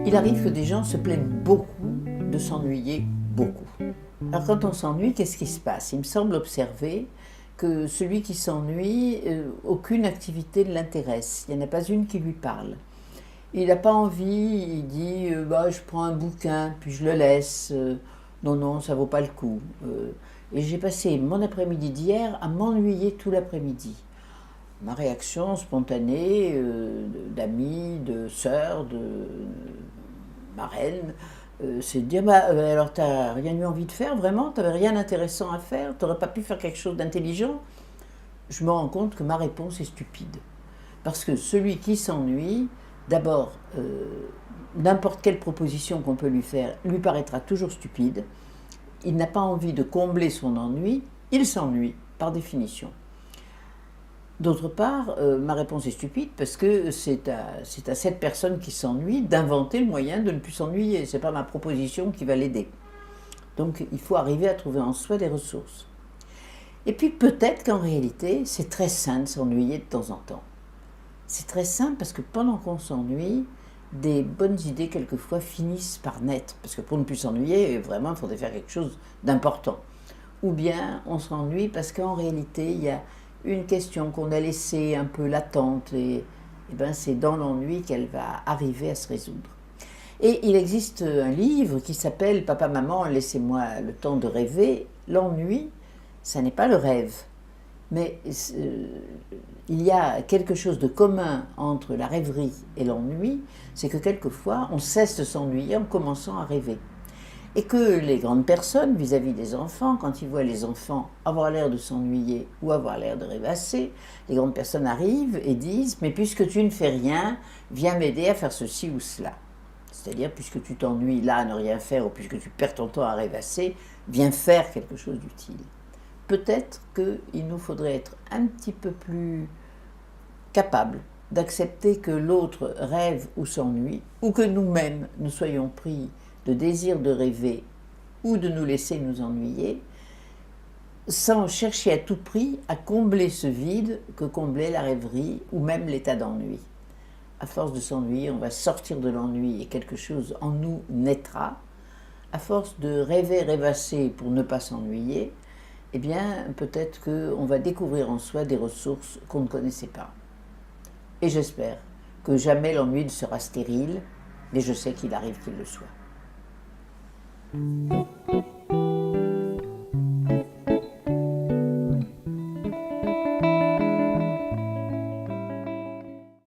Il arrive que des gens se plaignent beaucoup de s'ennuyer beaucoup. Alors quand on s'ennuie, qu'est-ce qui se passe? Il me semble observer que celui qui s'ennuie, aucune activité ne l'intéresse. Il n'y en a pas une qui lui parle. Il n'a pas envie, il dit bah, je prends un bouquin, puis je le laisse. Non, non, ça vaut pas le coup. Et j'ai passé mon après-midi d'hier à m'ennuyer tout l'après-midi. Ma réaction spontanée d'amis, de sœurs, de marraines, c'est de dire bah, alors t'as rien eu envie de faire vraiment? T'avais rien d'intéressant à faire? T'aurais pas pu faire quelque chose d'intelligent? Je me rends compte que ma réponse est stupide. Parce que celui qui s'ennuie, d'abord, n'importe quelle proposition qu'on peut lui faire lui paraîtra toujours stupide. Il n'a pas envie de combler son ennui, il s'ennuie par définition. D'autre part, ma réponse est stupide parce que c'est à cette personne qui s'ennuie d'inventer le moyen de ne plus s'ennuyer. Ce n'est pas ma proposition qui va l'aider. Donc il faut arriver à trouver en soi des ressources. Et puis peut-être qu'en réalité, c'est très sain de s'ennuyer de temps en temps. C'est très sain parce que pendant qu'on s'ennuie, des bonnes idées quelquefois finissent par naître. Parce que pour ne plus s'ennuyer, vraiment, il faudrait faire quelque chose d'important. Ou bien on s'ennuie parce qu'en réalité, il y a une question qu'on a laissée un peu latente et ben c'est dans l'ennui qu'elle va arriver à se résoudre. Et il existe un livre qui s'appelle « Papa, maman, laissez-moi le temps de rêver ». L'ennui, ça n'est pas le rêve, mais il y a quelque chose de commun entre la rêverie et l'ennui, c'est que quelquefois on cesse de s'ennuyer en commençant à rêver. Et que les grandes personnes, vis-à-vis des enfants, quand ils voient les enfants avoir l'air de s'ennuyer ou avoir l'air de rêvasser, les grandes personnes arrivent et disent « Mais puisque tu ne fais rien, viens m'aider à faire ceci ou cela. » C'est-à-dire, puisque tu t'ennuies là à ne rien faire ou puisque tu perds ton temps à rêvasser, viens faire quelque chose d'utile. Peut-être qu'il nous faudrait être un petit peu plus capable d'accepter que l'autre rêve ou s'ennuie, ou que nous-mêmes nous soyons pris de désir de rêver ou de nous laisser nous ennuyer, sans chercher à tout prix à combler ce vide que comblait la rêverie ou même l'état d'ennui. À force de s'ennuyer, on va sortir de l'ennui et quelque chose en nous naîtra. À force de rêver, rêvasser pour ne pas s'ennuyer, eh bien, peut-être qu'on va découvrir en soi des ressources qu'on ne connaissait pas. Et j'espère que jamais l'ennui ne sera stérile, mais je sais qu'il arrive qu'il le soit.